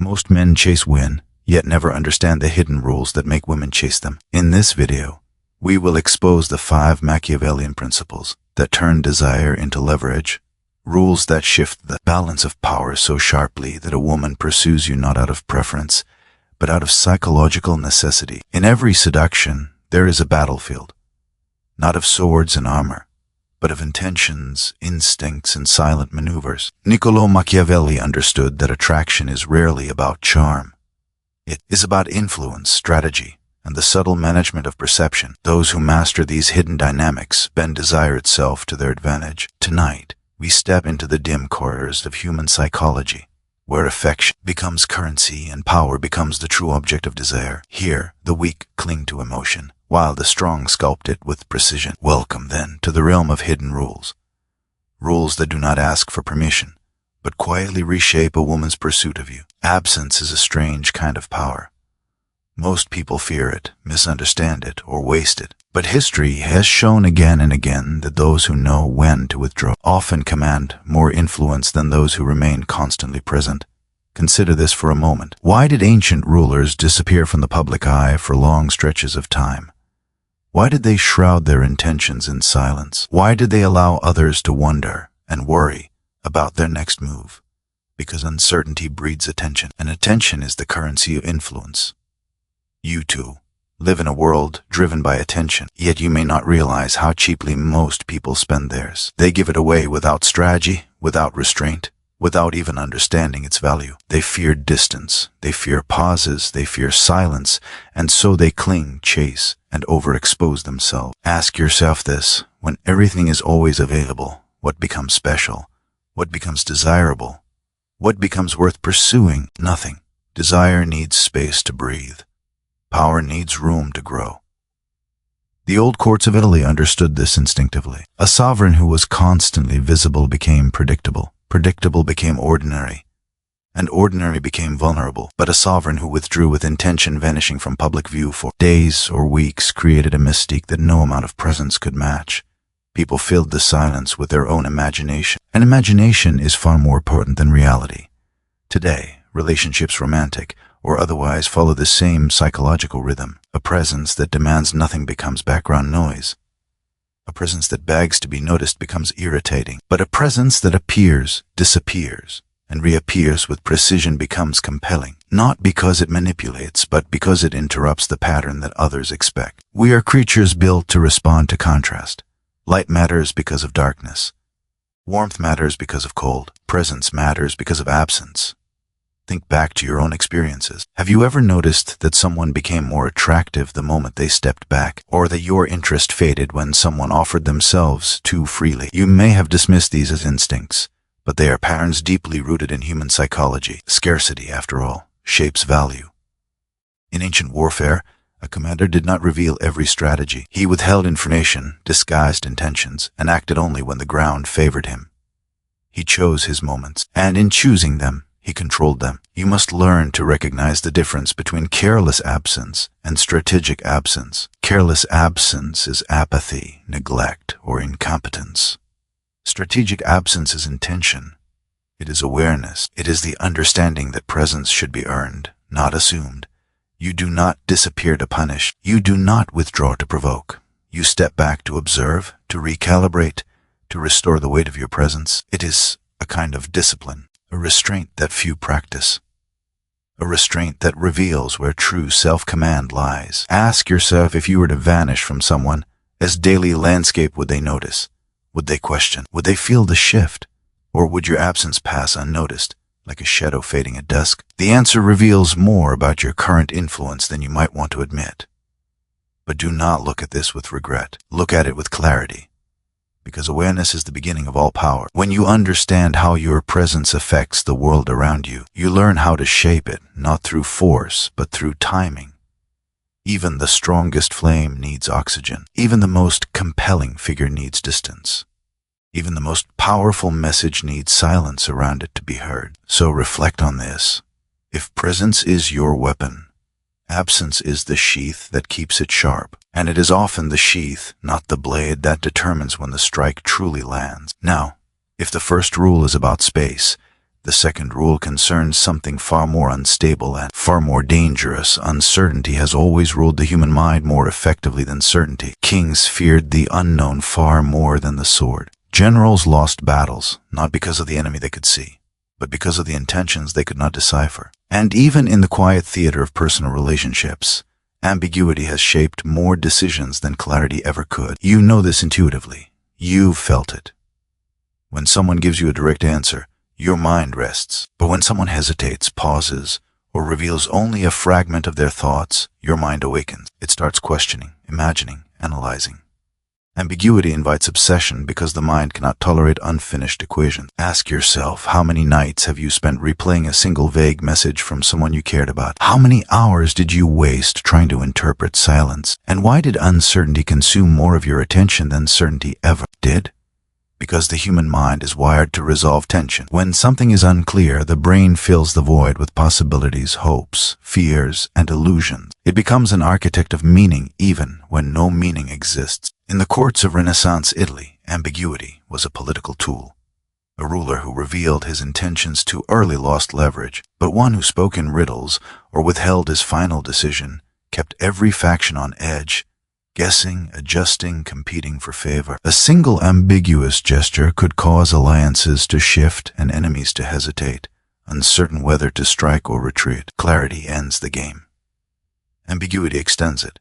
Most men chase win, yet never understand the hidden rules that make women chase them. In this video, we will expose the 5 Machiavellian principles that turn desire into leverage, rules that shift the balance of power so sharply that a woman pursues you not out of preference, but out of psychological necessity. In every seduction, there is a battlefield, not of swords and armor, but of intentions, instincts, and silent maneuvers. Niccolò Machiavelli understood that attraction is rarely about charm. It is about influence, strategy, and the subtle management of perception. Those who master these hidden dynamics bend desire itself to their advantage. Tonight, we step into the dim corridors of human psychology, where affection becomes currency and power becomes the true object of desire. Here, the weak cling to emotion, while the strong sculpt it with precision. Welcome, then, to the realm of hidden rules. Rules that do not ask for permission, but quietly reshape a woman's pursuit of you. Absence is a strange kind of power. Most people fear it, misunderstand it, or waste it. But history has shown again and again that those who know when to withdraw often command more influence than those who remain constantly present. Consider this for a moment. Why did ancient rulers disappear from the public eye for long stretches of time? Why did they shroud their intentions in silence? Why did they allow others to wonder and worry about their next move? Because uncertainty breeds attention, and attention is the currency of influence. You too live in a world driven by attention, yet you may not realize how cheaply most people spend theirs. They give it away without strategy, without restraint, without even understanding its value. They fear distance, they fear pauses, they fear silence, and so they cling, chase, and overexpose themselves. Ask yourself this: when everything is always available, what becomes special? What becomes desirable? What becomes worth pursuing? Nothing. Desire needs space to breathe. Power needs room to grow. The old courts of Italy understood this instinctively. A sovereign who was constantly visible became predictable. Predictable became ordinary, and ordinary became vulnerable. But a sovereign who withdrew with intention vanishing from public view for days or weeks created a mystique that no amount of presence could match. People filled the silence with their own imagination, and imagination is far more potent than reality. Today, relationships, romantic or otherwise, follow the same psychological rhythm. A presence that demands nothing becomes background noise. A presence that begs to be noticed becomes irritating. But a presence that appears, disappears, and reappears with precision becomes compelling. Not because it manipulates, but because it interrupts the pattern that others expect. We are creatures built to respond to contrast. Light matters because of darkness. Warmth matters because of cold. Presence matters because of absence. Think back to your own experiences. Have you ever noticed that someone became more attractive the moment they stepped back, or that your interest faded when someone offered themselves too freely? You may have dismissed these as instincts, but they are patterns deeply rooted in human psychology. Scarcity, after all, shapes value. In ancient warfare, a commander did not reveal every strategy. He withheld information, disguised intentions, and acted only when the ground favored him. He chose his moments, and in choosing them, he controlled them. You must learn to recognize the difference between careless absence and strategic absence. Careless absence is apathy, neglect, or incompetence. Strategic absence is intention. It is awareness. It is the understanding that presence should be earned, not assumed. You do not disappear to punish. You do not withdraw to provoke. You step back to observe, to recalibrate, to restore the weight of your presence. It is a kind of discipline. A restraint that few practice. A restraint that reveals where true self-command lies. Ask yourself, if you were to vanish from someone, as daily landscape would they notice? Would they question? Would they feel the shift? Or would your absence pass unnoticed, like a shadow fading at dusk? The answer reveals more about your current influence than you might want to admit. But do not look at this with regret. Look at it with clarity. Because awareness is the beginning of all power. When you understand how your presence affects the world around you, you learn how to shape it, not through force, but through timing. Even the strongest flame needs oxygen. Even the most compelling figure needs distance. Even the most powerful message needs silence around it to be heard. So reflect on this. If presence is your weapon, absence is the sheath that keeps it sharp, and it is often the sheath, not the blade, that determines when the strike truly lands. Now, if the first rule is about space, The second rule concerns something far more unstable and far more dangerous. Uncertainty has always ruled the human mind more effectively than certainty. Kings feared the unknown far more than the sword. Generals lost battles, not because of the enemy they could see, but because of the intentions they could not decipher. And even in the quiet theater of personal relationships, ambiguity has shaped more decisions than clarity ever could. You know this intuitively. You've felt it. When someone gives you a direct answer, your mind rests. But when someone hesitates, pauses, or reveals only a fragment of their thoughts, your mind awakens. It starts questioning, imagining, analyzing. Ambiguity invites obsession because the mind cannot tolerate unfinished equations. Ask yourself, how many nights have you spent replaying a single vague message from someone you cared about? How many hours did you waste trying to interpret silence? And why did uncertainty consume more of your attention than certainty ever did? Because the human mind is wired to resolve tension. When something is unclear, the brain fills the void with possibilities, hopes, fears, and illusions. It becomes an architect of meaning even when no meaning exists. In the courts of Renaissance Italy, ambiguity was a political tool. A ruler who revealed his intentions too early lost leverage, but one who spoke in riddles or withheld his final decision kept every faction on edge, guessing, adjusting, competing for favor. A single ambiguous gesture could cause alliances to shift and enemies to hesitate, uncertain whether to strike or retreat. Clarity ends the game. Ambiguity extends it.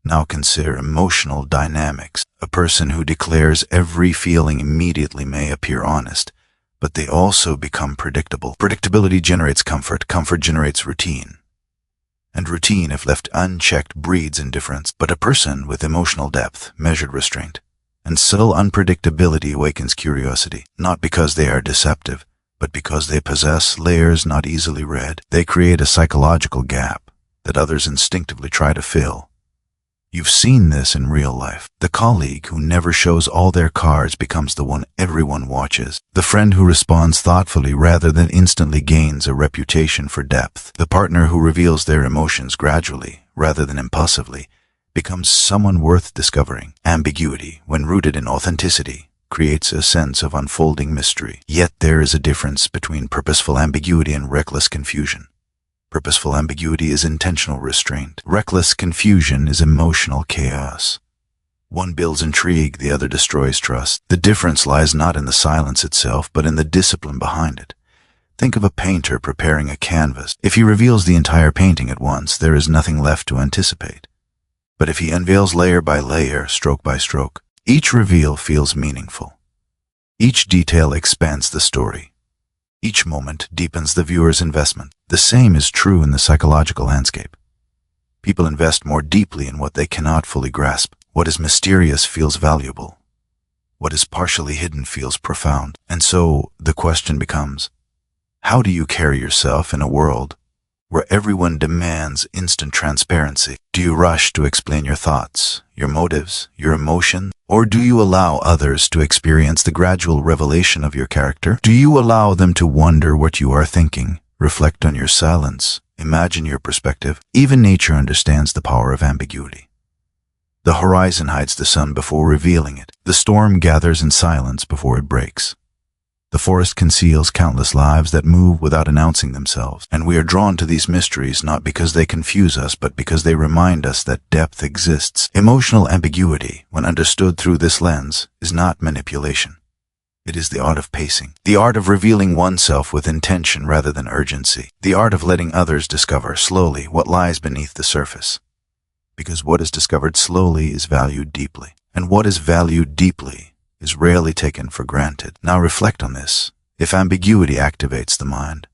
Now consider emotional dynamics. A person who declares every feeling immediately may appear honest, but they also become predictable. Predictability generates comfort. Comfort generates routine. And routine, if left unchecked, breeds indifference. But a person with emotional depth, measured restraint, and subtle unpredictability awakens curiosity, not because they are deceptive, but because they possess layers not easily read. They create a psychological gap that others instinctively try to fill. You've seen this in real life. The colleague who never shows all their cards becomes the one everyone watches. The friend who responds thoughtfully rather than instantly gains a reputation for depth. The partner who reveals their emotions gradually rather than impulsively becomes someone worth discovering. Ambiguity, when rooted in authenticity, creates a sense of unfolding mystery. Yet there is a difference between purposeful ambiguity and reckless confusion. Purposeful ambiguity is intentional restraint. Reckless confusion is emotional chaos. One builds intrigue, the other destroys trust. The difference lies not in the silence itself, but in the discipline behind it. Think of a painter preparing a canvas. If he reveals the entire painting at once, there is nothing left to anticipate. But if he unveils layer by layer, stroke by stroke, each reveal feels meaningful. Each detail expands the story. Each moment deepens the viewer's investment. The same is true in the psychological landscape. People invest more deeply in what they cannot fully grasp. What is mysterious feels valuable. What is partially hidden feels profound. And so the question becomes, how do you carry yourself in a world where everyone demands instant transparency? Do you rush to explain your thoughts, your motives, your emotions? Or do you allow others to experience the gradual revelation of your character? Do you allow them to wonder what you are thinking, reflect on your silence, imagine your perspective? Even nature understands the power of ambiguity. The horizon hides the sun before revealing it. The storm gathers in silence before it breaks. The forest conceals countless lives that move without announcing themselves, and we are drawn to these mysteries not because they confuse us, but because they remind us that depth exists. Emotional ambiguity, when understood through this lens, is not manipulation. It is the art of pacing, the art of revealing oneself with intention rather than urgency, the art of letting others discover slowly what lies beneath the surface. Because what is discovered slowly is valued deeply, and what is valued deeply is rarely taken for granted. Now reflect on this. If ambiguity activates the mind,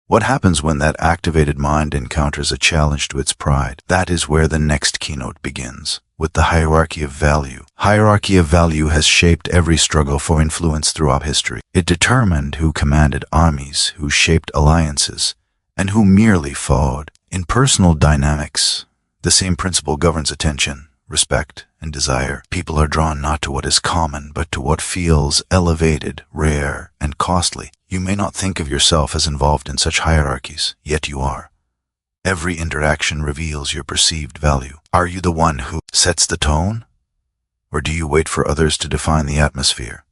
what happens when that activated mind encounters a challenge to its pride? That is where the next keynote begins, with the hierarchy of value. Hierarchy of value has shaped every struggle for influence throughout history. It determined who commanded armies, who shaped alliances, and who merely followed. In personal dynamics, the same principle governs attention, respect, and desire. People are drawn not to what is common, but to what feels elevated, rare, and costly. You may not think of yourself as involved in such hierarchies, yet you are. Every interaction reveals your perceived value. Are you the one who sets the tone? Or do you wait for others to define the atmosphere?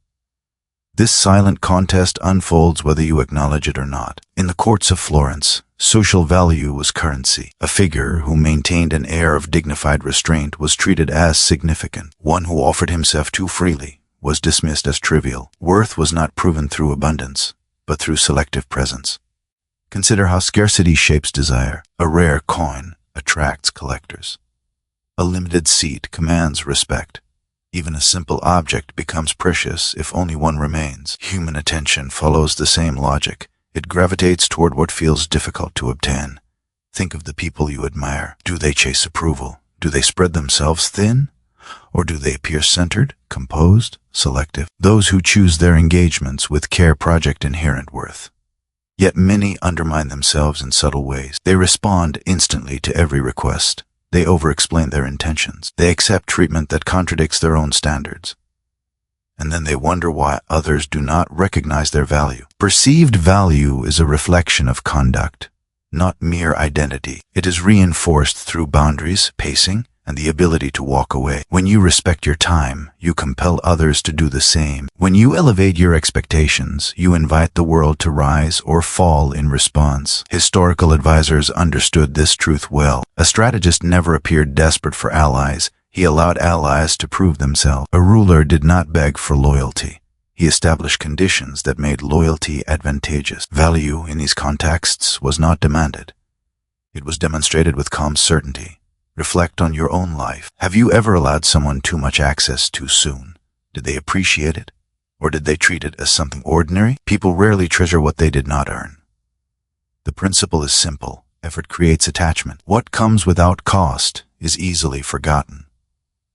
This silent contest unfolds whether you acknowledge it or not. In the courts of Florence, social value was currency. A figure who maintained an air of dignified restraint was treated as significant. One who offered himself too freely was dismissed as trivial. Worth was not proven through abundance, but through selective presence. Consider how scarcity shapes desire. A rare coin attracts collectors. A limited seat commands respect. Even a simple object becomes precious if only one remains. Human attention follows the same logic. It gravitates toward what feels difficult to obtain. Think of the people you admire. Do they chase approval? Do they spread themselves thin? Or do they appear centered, composed, selective? Those who choose their engagements with care project inherent worth. Yet many undermine themselves in subtle ways. They respond instantly to every request. They over-explain their intentions. They accept treatment that contradicts their own standards. And then they wonder why others do not recognize their value. Perceived value is a reflection of conduct, not mere identity. It is reinforced through boundaries, pacing, and the ability to walk away. When you respect your time, you compel others to do the same. When you elevate your expectations, you invite the world to rise or fall in response. Historical advisors understood this truth well. A strategist never appeared desperate for allies. He allowed allies to prove themselves. A ruler did not beg for loyalty. He established conditions that made loyalty advantageous. Value in these contexts was not demanded. It was demonstrated with calm certainty. Reflect on your own life. Have you ever allowed someone too much access too soon? Did they appreciate it? Or did they treat it as something ordinary? People rarely treasure what they did not earn. The principle is simple. Effort creates attachment. What comes without cost is easily forgotten.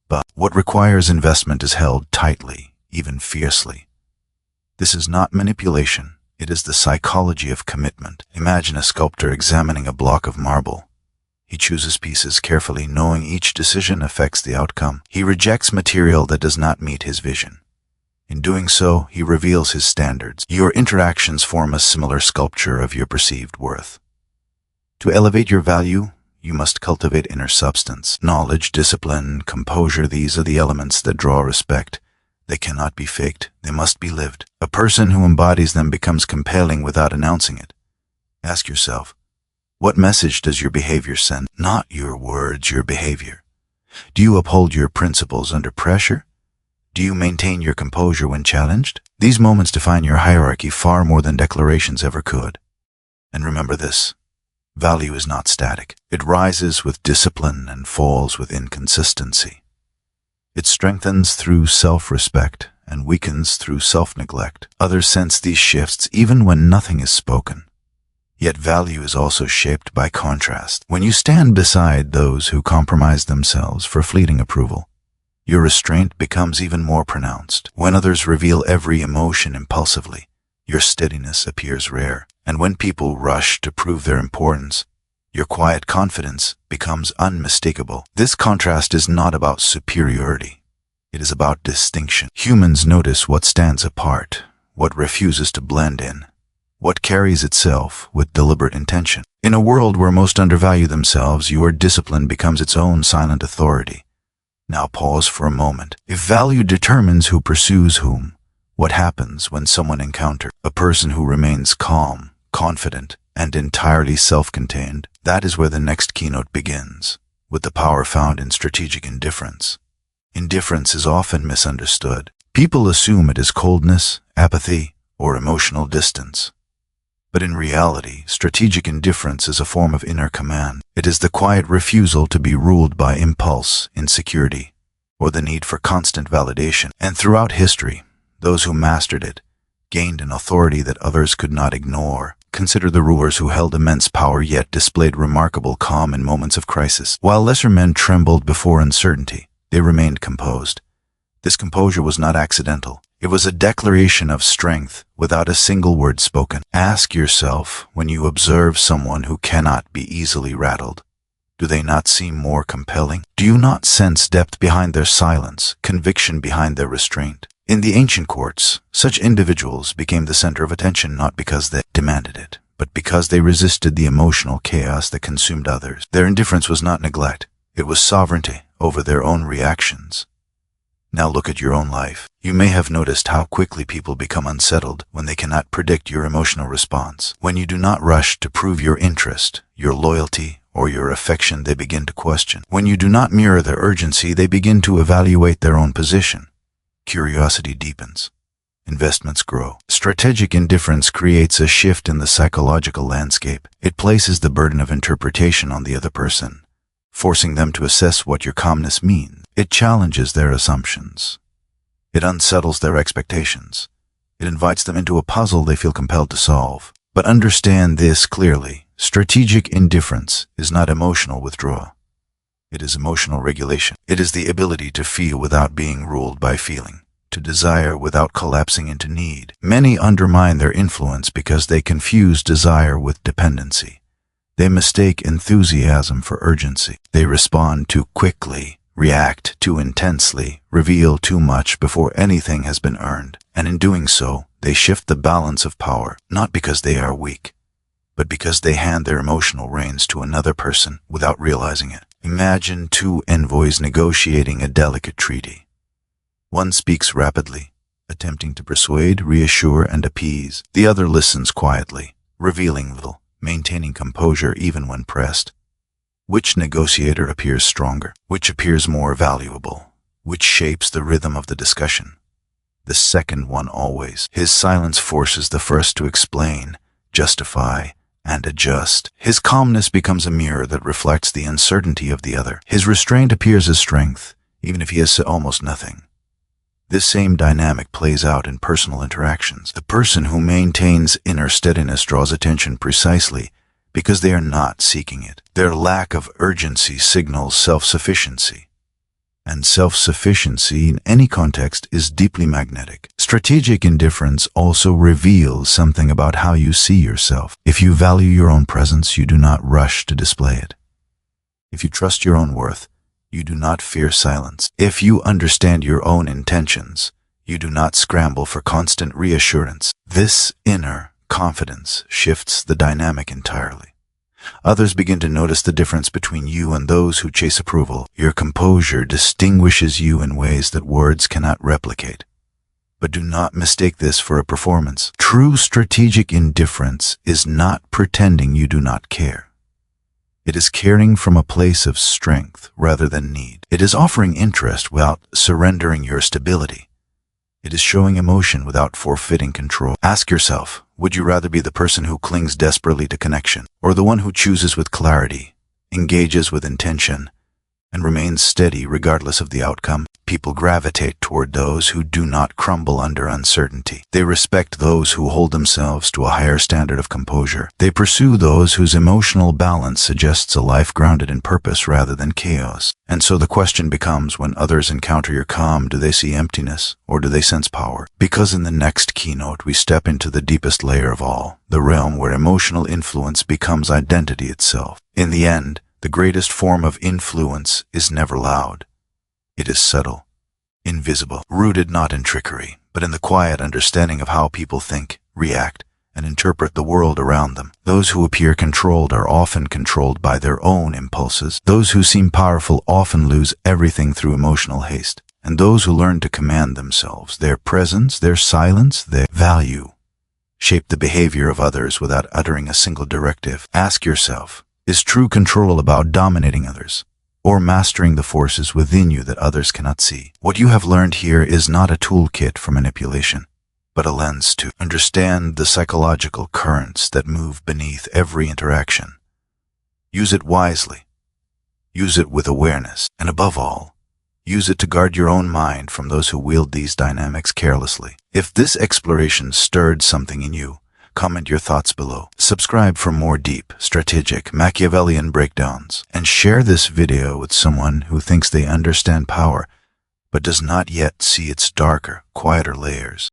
But what requires investment is held tightly, even fiercely. This is not manipulation. It is the psychology of commitment. Imagine a sculptor examining a block of marble. He chooses pieces carefully, knowing each decision affects the outcome. He rejects material that does not meet his vision. In doing so, he reveals his standards. Your interactions form a similar sculpture of your perceived worth. To elevate your value, you must cultivate inner substance. Knowledge, discipline, composure, these are the elements that draw respect. They cannot be faked. They must be lived. A person who embodies them becomes compelling without announcing it. Ask yourself, what message does your behavior send? Not your words, your behavior. Do you uphold your principles under pressure? Do you maintain your composure when challenged? These moments define your hierarchy far more than declarations ever could. And remember this, value is not static. It rises with discipline and falls with inconsistency. It strengthens through self-respect and weakens through self-neglect. Others sense these shifts even when nothing is spoken. Yet value is also shaped by contrast. When you stand beside those who compromise themselves for fleeting approval, your restraint becomes even more pronounced. When others reveal every emotion impulsively, your steadiness appears rare. And when people rush to prove their importance, your quiet confidence becomes unmistakable. This contrast is not about superiority. It is about distinction. Humans notice what stands apart, what refuses to blend in, what carries itself with deliberate intention. In a world where most undervalue themselves, your discipline becomes its own silent authority. Now pause for a moment. If value determines who pursues whom, what happens when someone encounters a person who remains calm, confident, and entirely self-contained? That is where the next keynote begins, with the power found in strategic indifference. Indifference is often misunderstood. People assume it is coldness, apathy, or emotional distance. But in reality, strategic indifference is a form of inner command. It is the quiet refusal to be ruled by impulse, insecurity, or the need for constant validation. And throughout history, those who mastered it gained an authority that others could not ignore. Consider the rulers who held immense power yet displayed remarkable calm in moments of crisis. While lesser men trembled before uncertainty, they remained composed. This composure was not accidental. It was a declaration of strength without a single word spoken. Ask yourself, when you observe someone who cannot be easily rattled, do they not seem more compelling? Do you not sense depth behind their silence, conviction behind their restraint? In the ancient courts, such individuals became the center of attention not because they demanded it, but because they resisted the emotional chaos that consumed others. Their indifference was not neglect. It was sovereignty over their own reactions. Now look at your own life. You may have noticed how quickly people become unsettled when they cannot predict your emotional response. When you do not rush to prove your interest, your loyalty, or your affection, they begin to question. When you do not mirror their urgency, they begin to evaluate their own position. Curiosity deepens. Investments grow. Strategic indifference creates a shift in the psychological landscape. It places the burden of interpretation on the other person, forcing them to assess what your calmness means. It challenges their assumptions. It unsettles their expectations. It invites them into a puzzle they feel compelled to solve. But understand this clearly. Strategic indifference is not emotional withdrawal. It is emotional regulation. It is the ability to feel without being ruled by feeling, to desire without collapsing into need. Many undermine their influence because they confuse desire with dependency. They mistake enthusiasm for urgency. They respond too quickly, react too intensely, reveal too much before anything has been earned. And in doing so, they shift the balance of power, not because they are weak, but because they hand their emotional reins to another person without realizing it. Imagine two envoys negotiating a delicate treaty. One speaks rapidly, attempting to persuade, reassure, and appease. The other listens quietly, revealing little, maintaining composure even when pressed. Which negotiator appears stronger? Which appears more valuable? Which shapes the rhythm of the discussion? The second one always. His silence forces the first to explain, justify, and adjust. His calmness becomes a mirror that reflects the uncertainty of the other. His restraint appears as strength, even if he has said almost nothing. This same dynamic plays out in personal interactions. The person who maintains inner steadiness draws attention precisely because they are not seeking it. Their lack of urgency signals self-sufficiency. And self-sufficiency in any context is deeply magnetic. Strategic indifference also reveals something about how you see yourself. If you value your own presence, you do not rush to display it. If you trust your own worth, you do not fear silence. If you understand your own intentions, you do not scramble for constant reassurance. This inner confidence shifts the dynamic entirely. Others begin to notice the difference between you and those who chase approval. Your composure distinguishes you in ways that words cannot replicate. But do not mistake this for a performance. True strategic indifference is not pretending you do not care. It is caring from a place of strength rather than need. It is offering interest without surrendering your stability. It is showing emotion without forfeiting control. Ask yourself, would you rather be the person who clings desperately to connection, or the one who chooses with clarity, engages with intention, and remains steady regardless of the outcome? People gravitate toward those who do not crumble under uncertainty. They respect those who hold themselves to a higher standard of composure. They pursue those whose emotional balance suggests a life grounded in purpose rather than chaos. And so the question becomes, when others encounter your calm, do they see emptiness or do they sense power? Because in the next keynote, we step into the deepest layer of all, the realm where emotional influence becomes identity itself. In the end, the greatest form of influence is never loud. It is subtle, invisible, rooted not in trickery, but in the quiet understanding of how people think, react, and interpret the world around them. Those who appear controlled are often controlled by their own impulses. Those who seem powerful often lose everything through emotional haste. And those who learn to command themselves, their presence, their silence, their value, shape the behavior of others without uttering a single directive. Ask yourself, is true control about dominating others, or mastering the forces within you that others cannot see? What you have learned here is not a toolkit for manipulation, but a lens to understand the psychological currents that move beneath every interaction. Use it wisely. Use it with awareness, and above all, use it to guard your own mind from those who wield these dynamics carelessly. If this exploration stirred something in you, comment your thoughts below. Subscribe for more deep, strategic, Machiavellian breakdowns, and share this video with someone who thinks they understand power, but does not yet see its darker, quieter layers.